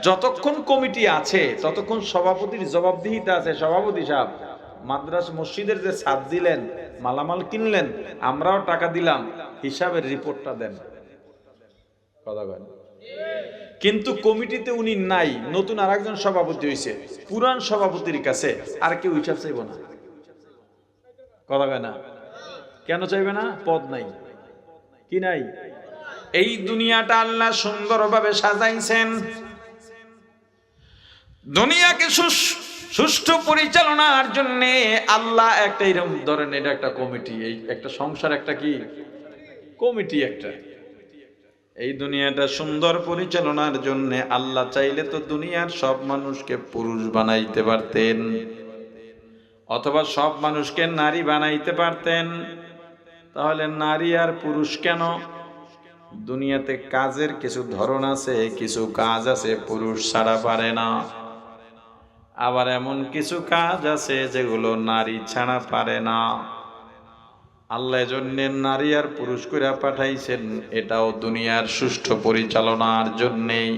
যতক্ষণ কমিটি আছে ততক্ষণ সভাপতির জবাবদিহিতা আছে। সভাপতি সাহেব, মাদ্রাসা মসজিদের যে ছাদ দিলেন, মালামাল কিনলেন, আমরাও টাকা দিলাম, হিসাবের রিপোর্টটা দেন, কথা বলেন। কিন্তু কমিটিতে উনি নাই, নতুন আরেকজন সভাপতি হয়েছে, পুরান সভাপতির কাছে আর কেউ হিসাব চাইব না, কথা কয় না। কেন চাইবে না? পদ নাই, কি নাই? এই দুনিয়াটা আল্লাহ সুন্দরভাবে সাজাইছেন। দুনিয়াকে সুষ্ঠু পরিচালনার জন্য আল্লাহ একটা এরকম ধরেন, এটা একটা কমিটি, এই একটা সংসার, একটা কি কমিটি একটা। এই দুনিয়াটা সুন্দর পরিচালনার জন্য আল্লাহ চাইলে তো দুনিয়ার সব মানুষকে পুরুষ বানাইতে পারতেন, অথবা সব মানুষকে নারী বানাইতে পারতেন। তাহলে নারী আর পুরুষ কেন? দুনিয়াতে কাজের কিছু ধরন আছে, কিছু কাজ আছে পুরুষ ছাড়া পারে না, আবার এমন কিছু কাজ আছে যেগুলো নারী ছাড়া পারে না। আল্লাহ জন্য নারী আর পুরুষ কইরা পাঠাইছেন, এটাও দুনিয়ার সুষ্ঠু পরিচালনার জন্যেই।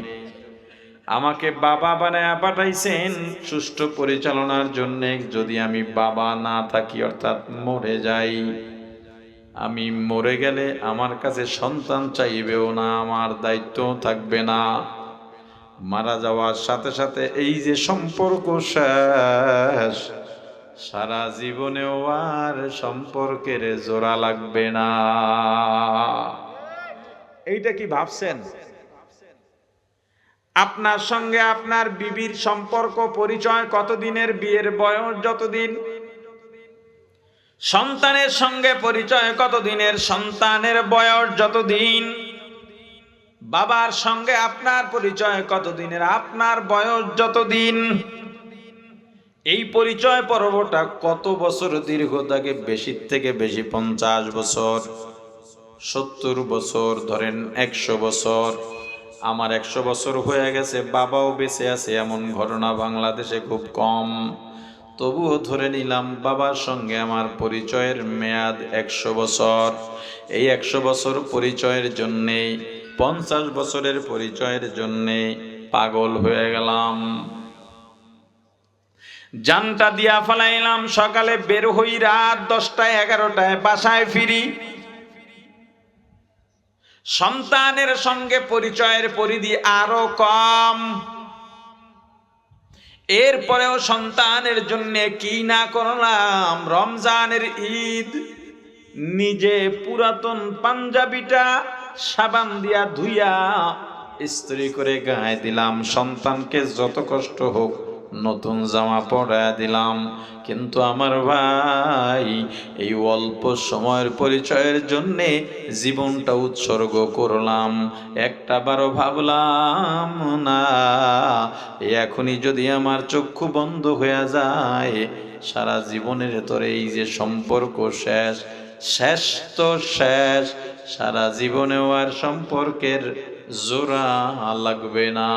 আমাকে বাবা বানায়া পাঠাইছেন সুষ্ঠু পরিচালনার জন্য। যদি আমি বাবা না থাকি অর্থাৎ মরে যাই, আমি মরে গেলে আমার কাছে সন্তান চাইবেও না, আমার দায়িত্ব থাকবে না। মারা যাওয়ার সাথে সাথে এই যে সম্পর্ক শেষ, সারা জীবনেও আর সম্পর্কের জোড়া লাগবে না। এইটা কি ভাবছেন? আপনার সঙ্গে আপনার বিবির সম্পর্ক পরিচয় কতদিনের, বিয়ের বয়স যতদিন, সন্তানের সঙ্গে পরিচয় কতদিনের, সন্তানের বয়স যতদিন, বাবার সঙ্গে আপনার পরিচয় কতদিনের, আপনার বয়স যতদিন, এই পরিচয় পর্বটা কত বছর দীর্ঘ থাকে? বেশি থেকে বেশি 50 বছর, 70 বছর, ধরেন 100 বছর। আমার 100 বছর হয়ে গেছে, বাবাও বেঁচে আছে, এমন ঘটনা বাংলাদেশে খুব কম। তবুও ধরে নিলাম বাবার সঙ্গে আমার পরিচয়ের মেয়াদ 100 বছর। এই 100 বছর পরিচয়ের জন্যে, 50 বছরের পরিচয়ের জন্যে পাগল হয়ে গেলাম, জানটা দিয়া ফেলাইলাম। সকালে বের হই, রাত 10টায় 11টায় বাসায় ফিরি। সন্তানের সঙ্গে পরিচয়ের পরিধি আরো কম। এরপরেও সন্তানের জন্য কি না করলাম। রমজানের ঈদ নিজে পুরাতন পাঞ্জাবিটা সাবান দিয়া ধুইয়া ইস্ত্রি করে গায়ে দিলাম। সন্তানকে যত কষ্ট হোক নতুন জামা পরায় দিলাম। কিন্তু আমার ভাই, এই অল্প সময়ের পরিচয়ের জন্যে জীবনটা উৎসর্গ করলাম। একটা বারও ভাবলাম না এখনই যদি আমার চক্ষু বন্ধ হয়ে যায়, সারা জীবনের তোর এই যে সম্পর্ক শেষ, শেষ তো শেষ, সারা জীবনেও আর সম্পর্কের জোড়া লাগবে না,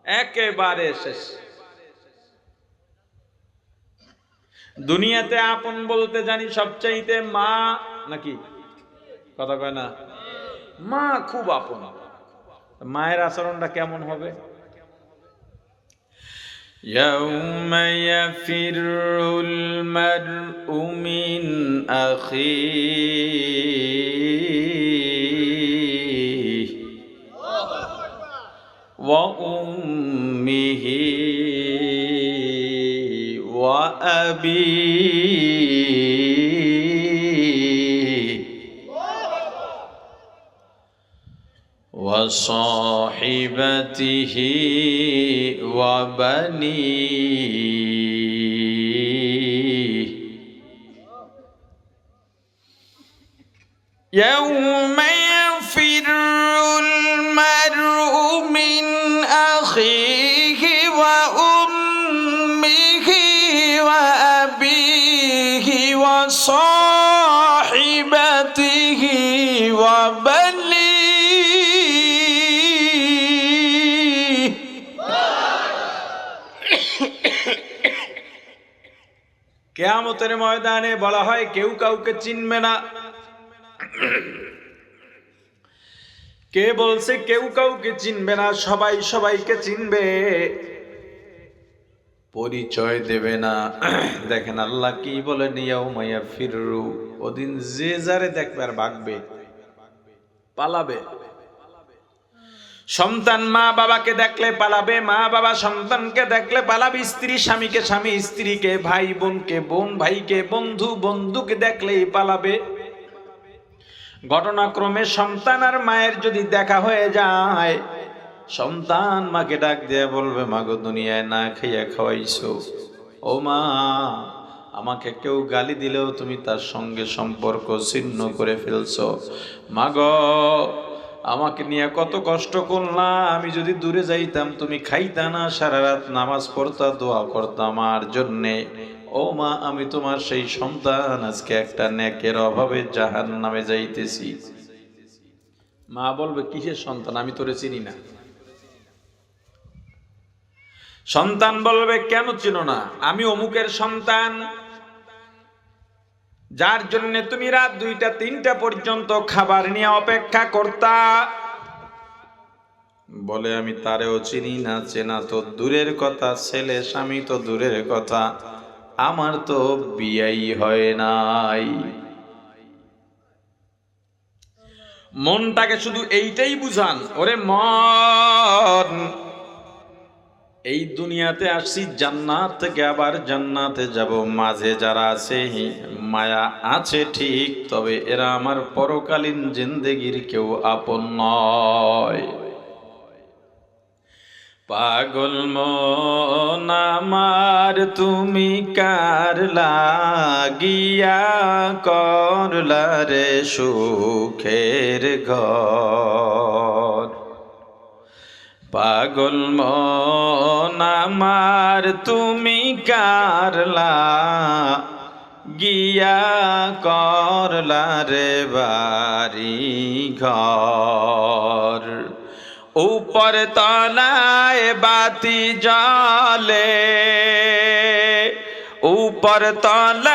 একেবারে শেষ। দুনিয়াতে আপন বলতে জানি সবচাইতে মা, নাকি কথা কয় না? মা খুব আপন। মায়ের আচরণটা কেমন হবে? ইয়াউমা ইয়াফিরুল মারউ মিন আখিহি ওয়া উম্মিহি ওয়া আবিহি ওয়া সাহিবাতিহি ওয়া বানিহি। ইয়াউমা ইয়াফিরুল মারউ মিন আখিহি ওয়া উম্মিহি ওয়া আবিহি ওয়া সাহিবাতিহি ওয়া বানিহি। কিয়ামতের ময়দানে বলা হয় কেউ কাউকে চিনবে না। কে বলছে কেউ কাউকে চিনবে না? সবাই সবাইকে চিনবে, পরিচয় দেবে না। দেখেন আল্লাহ কি বলেন, ইয়াউমা ইয়াফিরু, ওদিন যে যারে দেখবে আর ভাগবে, পালাবে। সন্তান মা বাবাকে দেখলে পালাবে, মা বাবা সন্তানকে দেখলে পালাবে, স্ত্রী স্বামীকে, স্বামী স্ত্রীকে, ভাই বোনকে, বোন ভাইকে, বন্ধু বন্ধুকে দেখলেই পালাবে। ঘটনাক্রমে সন্তান আর মায়ের যদি দেখা হয়ে যায়, সন্তান মাকে ডাক দিয়ে বলবে, মাগো দুনিয়ায় না খাইয়া খাওয়াইছো, ও মা আমাকে কেউ গালি দিলেও তুমি তার সঙ্গে সম্পর্ক ছিন্ন করে ফেলছো। মাগো আমাকে নিয়ে কত কষ্ট করলা, আমি যদি দূরে যাইতাম তুমি খাইতা না, সারা রাত নামাজ পড়তা, দোয়া করতাম আমার জন্যে। ও মা আমি তোমার সেই সন্তান, আজকে একটা নেকের অভাবে জাহান্নামে যাইতেছি। মা বলবে, কিসের সন্তান, আমি তোরে চিনি না। সন্তান বলবে, কেন চিনো না? আমি অমুকের সন্তান, যার জন্য তুমি রাত 2টা 3টা পর্যন্ত খাবার নিয়ে অপেক্ষা করতা। বলে আমি তারেও চিনি না, চেনা তো দূরের কথা, ছেলে স্বামী তো দূরের কথা, আমার তো বিয়াই হয় নাই। মনটাকে শুধু এইটাই বুঝান, ওরে মন, এই দুনিয়াতে আসছি জান্নাত থেকে আবার জান্নাতে যাব, মাঝে যারা আছে মায়া আছে ঠিক, তবে এরা আমার পরকালীন জিন্দেগির কেউ আপন নয়। পাগল মন আমার তুমি কার লাগিয়া করলা রে সুখের ঘর। পাগল মন আমার তুমি কার লাগিয়া করলা রে বাড়ি ঘর। উপর তলায় বাতি জ্বলে, উপর তলায়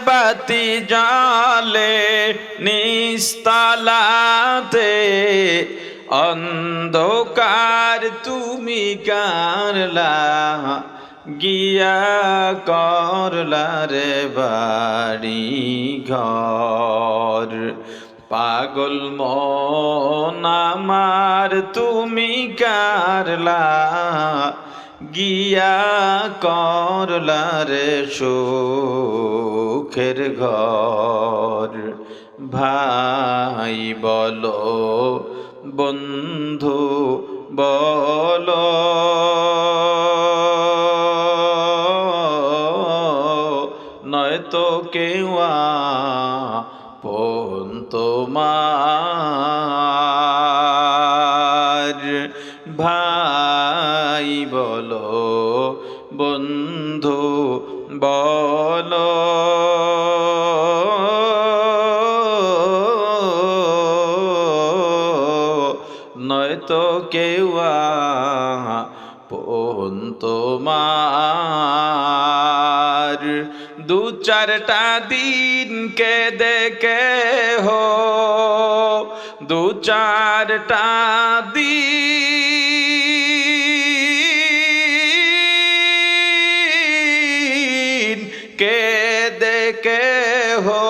বাতি জ্বলে, নিস্তলাতে অন্ধকার তুমি কারলা গিয়া করলা রে বাড়ি ঘর। পাগল মন আমার তুমি কারলা গিয়া করলা রে সুখের ঘর। ভাই বলো বন্ধু বলো, নয়তো কেউ আপন তোমার। ভাই বলো বন্ধু বলো, নয়তো কেউ আপন তোমার। দু চারটা দিন কে দেখে হো, দু চারটা দিন কে দেখে হো,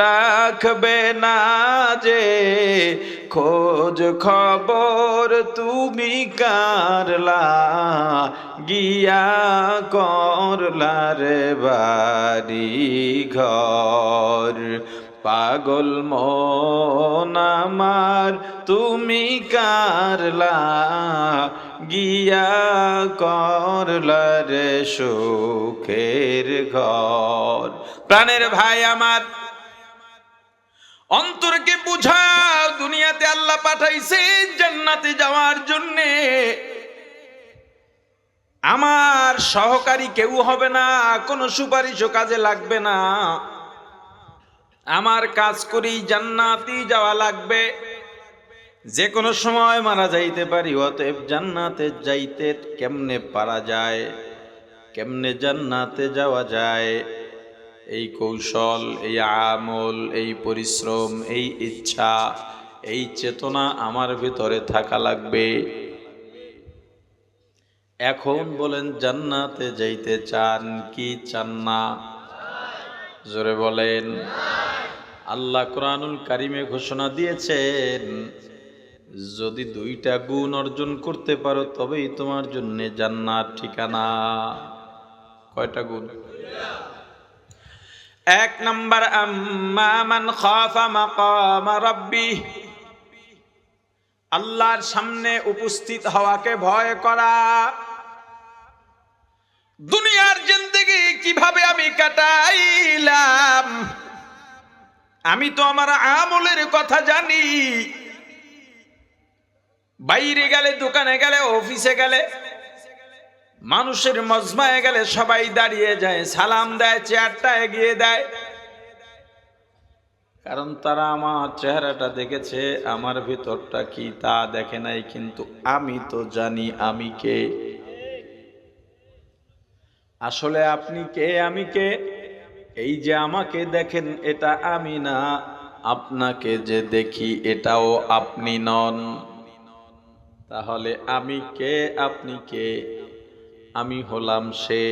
রাখবে না যে খোঁজ খবর তুমি কারলা গিয়া করলা রে বাড়ি ঘর। পাগল মন আমার তুমি কারলা গিয়া করলা রে সুখের ঘর। প্রাণের ভাই আমার, অন্তরকে বুঝাও, দুনিয়াতে আল্লাহ পাঠাইছে জান্নাতে যাওয়ার জন্যে। আমার সহকারী কেউ হবে না, কোনো সুপারিশও কাজে লাগবে না, আমার কাজ করেই জান্নাতে যাওয়া লাগবে। যে কোনো সময় মারা যাইতে পারি, অতএব জান্নাতে যাইতে কেমনে পারা যায়, কেমনে জান্নাতে যাওয়া যায়, এই কৌশল, এই আমল, এই পরিশ্রম, এই ইচ্ছা, এই চেতনা আমার ভিতরে থাকা লাগবে। এখন বলেন, জান্নাতে যাইতে চান কি চান না? জোরে বলেন। আল্লাহ কোরআনুল কারিমে ঘোষণা দিয়েছেন, যদি দুইটা গুণ অর্জন করতে পারো তবেই তোমার জন্য জান্নাত ঠিকানা। কয়টা গুণ? এক নাম্বার, আম্মা মান খাফা মাকাম রাব্বি, আল্লাহর সামনে উপস্থিত হওয়াকে ভয় করা। দুনিয়ার জিন্দেগি কিভাবে আমি কাটাইলাম, আমি তো আমার আমলের কথা জানি। বাইরে গেলে, দোকানে গেলে, অফিসে গেলে, মানুষের মজমায় গেলে সবাই দাঁড়িয়ে যায়, সালাম দেয়, চেয়ারটা এগিয়ে দেয়, কারণ তারা আমার চেহারাটা দেখেছে, আমার ভিতরটা কি তা দেখে নাই। কিন্তু আমি তো জানি আমি কে। আসলে আপনি কে, আমি কে? এই যে আমাকে দেখেন, এটা আমি না, আপনাকে যে দেখি এটাও আপনি নন। তাহলে আমি কে, আপনি কে? আমি হলাম সে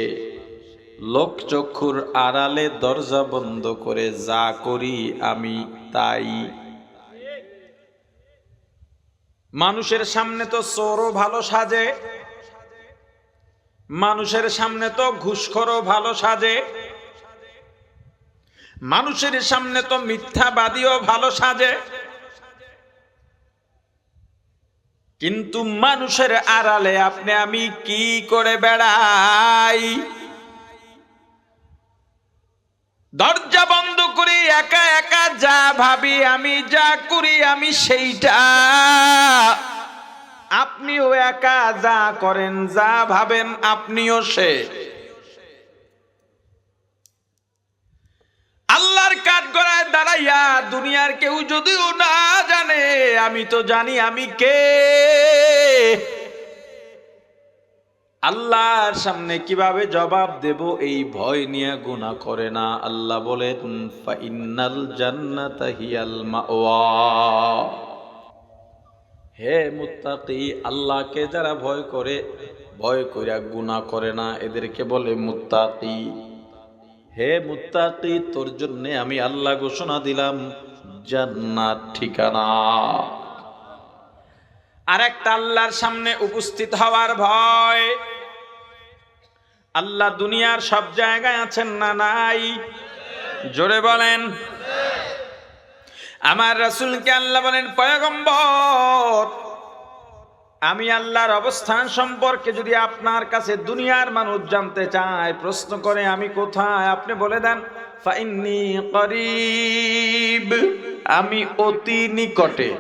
লোকচক্ষুর আড়ালে দরজা বন্ধ করে যা করি আমি তাই। মানুষের সামনে তো চোরও ভালো সাজে, মানুষের সামনে তো ঘুষখোরও ভালো সাজে, মানুষের সামনে তো মিথ্যাবাদীও ভালো সাজে, কিন্তু মানুষের আড়ালে আপনি আমি কি করে বেড়াই? দরজা বন্ধ করে একা একা যা ভাবি আমি, যা করি আমি সেইটা। আপনিও একা যা করেন, যা ভাবেন আপনিও সে। আল্লাহর কাঠগড়ায় দাঁড়াইয়া দুনিয়ার কেউ যদিও না জানে, আমি তো জানি আমি কে। আল্লাহর সামনে কিভাবে জবাব দেব এই ভয় নিয়ে গুনাহ করে না। আল্লাহ বলেন ফাইন্নাল জান্নাতা হিয়াল মাওয়া। হে মুত্তাকি, আল্লাহকে যারা ভয় করে, ভয় কইরা গুনাহ করে না, এদেরকে বলে মুত্তাকি। হে মুত্তাকি, তোর জন্য আমি আল্লাহ ঘোষণা দিলাম জান্নাত ঠিকানা। আরেকটা আল্লাহর সামনে উপস্থিত হওয়ার ভয়। আল্লাহ দুনিয়ার সব জায়গায় আছেন না নাই? জোরে বলেন। আমার রাসূলকে আল্লাহ বলেন পয়গম্বর, আমি আল্লাহর অবস্থান সম্পর্কে যদি আপনার কাছে দুনিয়ার মানুষ জানতে চায়, প্রশ্ন করে আমি কোথায়, আপনি বলে দেন ফাইন্নী করিব, আমি অতি নিকটে।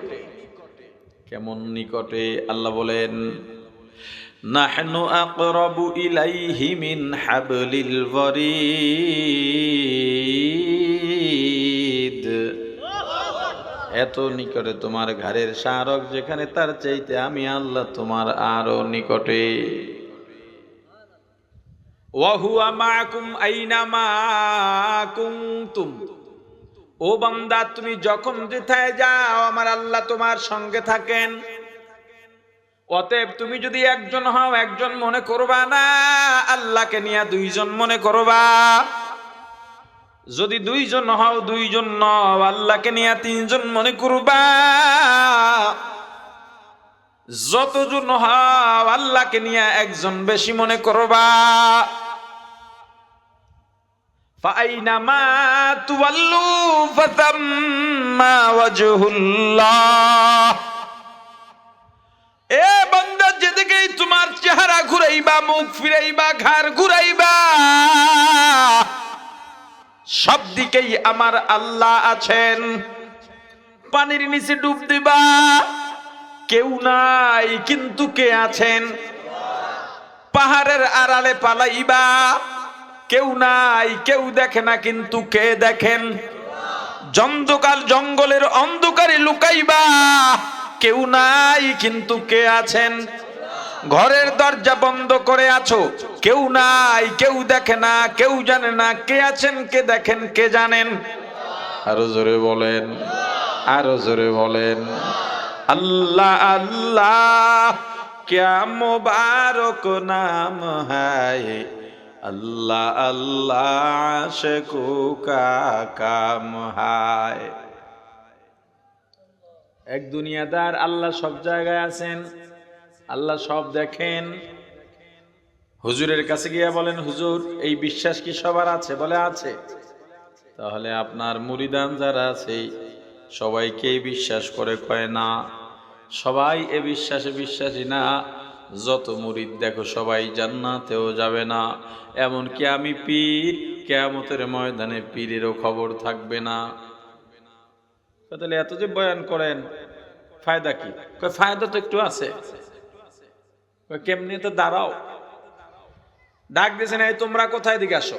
কেমন নিকটে? আল্লাহ বলেন নাহনু আকরাবু ইলাইহি মিন হাবলিল ওয়ারিদ। এত নিকটে তোমার ঘাড়ের শারক যেখানে, তার চাইতে আমি আল্লাহ তোমার আরো নিকটে। ওয়া হুয়া মাআকুম আইনামা কুনতুম। ও বান্দা, তুমি যখন যেথায় যাও আমার আল্লাহ তোমার সঙ্গে থাকেন। অতএব তুমি যদি একজন হও একজন মনে করবা না, আল্লাহকে নিয়ে দুইজন মনে করবা। যদি দুইজন হও দুইজন নও, আল্লাহকে নিয়ে তিনজন মনে করবা। যতজন হও আল্লাহকে নিয়ে একজন বেশি মনে করবা। ফাআইনামা তুওয়াল্লু ফাতাম্মা ওয়াজহুল্লাহ। এ বান্দা, যেদিকেই তোমার চেহারা ঘুরাইবা, মুখ ফিরাইবা, ঘাড় ঘুরাইবা, সব দিকেই আমার আল্লাহ আছেন। পানির নিচে ডুব দিবা, কেউ নাই কিন্তু কে আছেন। পাহাড়ের আড়ালে পালাইবা, কেউ নাই, কেউ দেখে না কিন্তু কে দেখেন। অন্ধকার জঙ্গলের অন্ধকারে লুকাইবা, কেউ নাই কিন্তু কে আছেন। ঘরের দরজা বন্ধ করে আছো, কেউ নাই, কেউ দেখে না, কেউ জানে না কে আছেন, কে দেখেন, কে জানেন। আরো জোরে বলেন, আরো জোরে বলেন। আল্লাহ আল্লাহ क्या मुबारक नाम है, अल्लाह अल्लाह आशिकों का काम है। এক দুনিয়াদার, আল্লাহ সব জায়গায় আছেন, আল্লাহ সব দেখেন। হুজুরের কাছে গিয়া বলেন হুজুর এই বিশ্বাস কি সবার আছে? বলে আছে। তাহলে আপনার মুরিদান যারা আছে সবাইকেই বিশ্বাস করে? কয় না, সবাই এ বিশ্বাসে বিশ্বাসী না। যত মুরিদ দেখো সবাই জান্নাতেও যাবে না। এমনকি আমি পীর, কিয়ামতের ময়দানে পীরেরও খবর থাকবে না। তাহলে এত যে বয়ান করেন ফায়দা কি? কয় ফায়দা তো একটু আছে। কেমনি? তো দাঁড়াও, ডাক দিয়েছেন এই তোমরা কোথায়, দিকে আসো।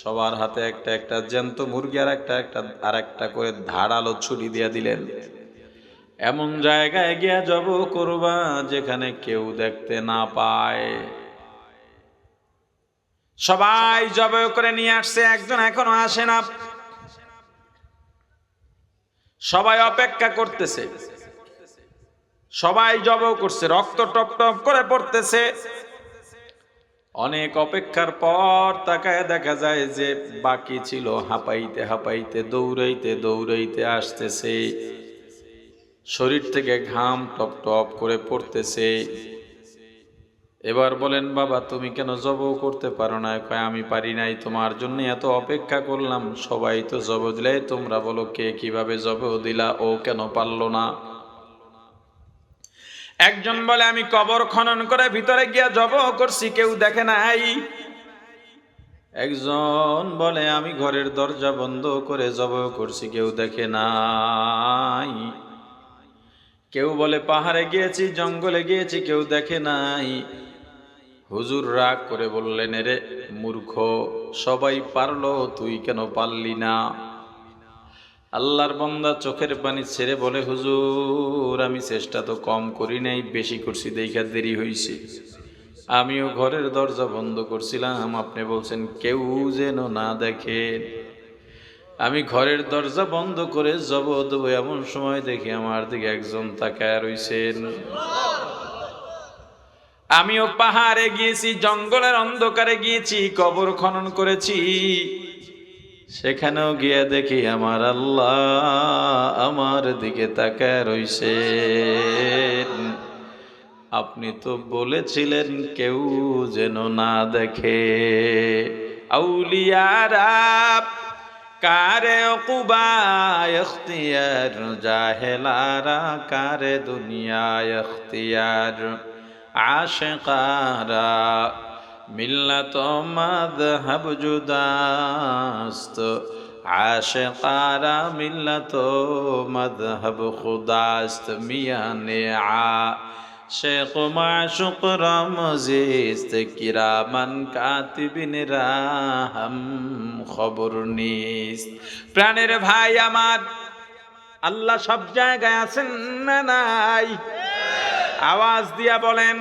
সবার হাতে একটা একটা জ্যান্ত মুরগি আর একটা করে ধারালো ছুরি দিয়া দিলেন। এমন জায়গায় গিয়া জব করবা যেখানে কেউ দেখতে না পায়। সবাই জব করে নিয়ে আসছে, একজন এখনো আসে না। সবাই অপেক্ষা করতেছে, সবাই জবাও করছে, রক্ত টপ টপ করে পড়তেছে। অনেক অপেক্ষার পর তাকায় দেখা যায় যে বাকি ছিল হাঁপাইতে হাঁপাইতে দৌড়াইতে দৌড়াইতে আসতেছে, শরীর থেকে ঘাম টপ টপ করে পড়তেছে। এবার বলেন, বাবা তুমি কেন জবাও করতে পারো না? কয় আমি পারি নাই, তোমার জন্য এত অপেক্ষা করলাম, সবাই তো জব দিলে, তোমরা বলো কে কিভাবে জবাও দিলা, ও কেন পারলো না? একজন বলে আমি কবর খনন করে ভিতরে গিয়া জবাও করছি, কেউ দেখে নাই। একজন বলে আমি ঘরের দরজা বন্ধ করে জবাও করছি, কেউ দেখে নাই। কেউ বলে পাহাড়ে গিয়েছি, জঙ্গলে গিয়েছি, কেউ দেখে নাই। হুজুর রাগ করে বললেন, রে মূর্খ, সবাই পারলো, তুই কেন পারলি না? আল্লাহর বান্দা চোখের পানি ছেড়ে বলে, হুজুর আমি চেষ্টা তো কম করি নাই, বেশি করছি দেখা দেরি হইছে। আমিও ঘরের দরজা বন্ধ করছিলাম, আপনি বলছেন কেউ যেন না দেখে। আমি ঘরের দরজা বন্ধ করে জব দেবো, এমন সময় দেখি আমার দিকে একজন তাকায় রইছেন। আমিও পাহাড়ে গিয়েছি, জঙ্গলের অন্ধকারে গিয়েছি, কবর খনন করেছি, সেখানেও গিয়ে দেখি আমার আল্লাহ আমার দিকে তাকায় রইছেন। আপনি তো বলেছিলেন কেউ যেন না দেখে। আউলিয়ারা কারে উকুবা ইখতিয়ার, জাহেলারা কারে দুনিয়া ইখতিয়ার, আশিকারা মিল্লাত মাযহাব জুদাস্ত, আশিকারা মিল্লাত মাযহাব খুদাস্ত। মিয়ানে আশিক মাশুক রমজিস্ত, কিরামান কাতিবিনরা হাম খবর নিস্ত। প্রাণের ভাই আমার, আল্লাহ সব জায়গায় আছেন না নাই? আওয়াজ দিয়া বলেন।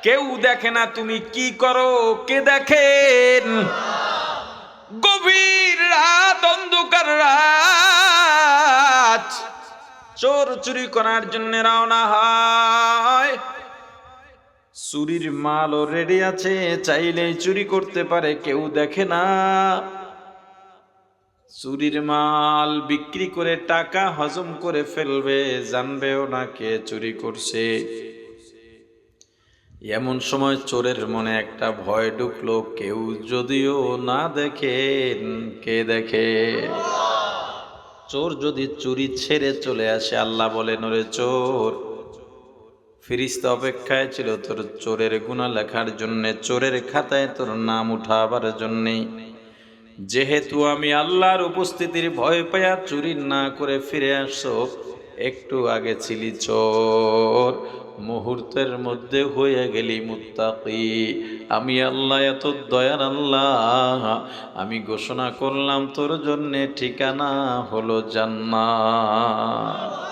কেউ দেখে না তুমি কি করো, কে দেখেন? গভীর রাত, অন্ধকার রাত, চোর চুরি করার জন্য রওনা হয়। চুরির মালও রেডি আছে, চাইলেই চুরি করতে পারে, কেউ দেখে না। চুরির মাল বিক্রি করে টাকা হজম করে ফেলবে, জানবেও না কে চুরি করছে। এমন সময় চোরের মনে একটা ভয় ঢুকলো, কেউ যদিও না দেখেন, কে দেখে? চোর যদি চুরি ছেড়ে চলে আসে, আল্লাহ বলেন, ওরে চোর, ফেরেশতা অপেক্ষায় ছিল তোর চোরের গুনাহ লেখার জন্যে, চোরের খাতায় তোর নাম উঠাবার জন্যে। যেহেতু আমি আল্লাহর উপস্থিতির ভয় পায়া চুরি না করে ফিরে আসছো, একটু আগে ছিলি চোর, মুহূর্তের মধ্যে হয়ে গেলি মুত্তাকি। আমি আল্লাহ এত দয়ার আল্লাহ, আমি ঘোষণা করলাম তোর জন্যে ঠিকানা হলো জান্নাত।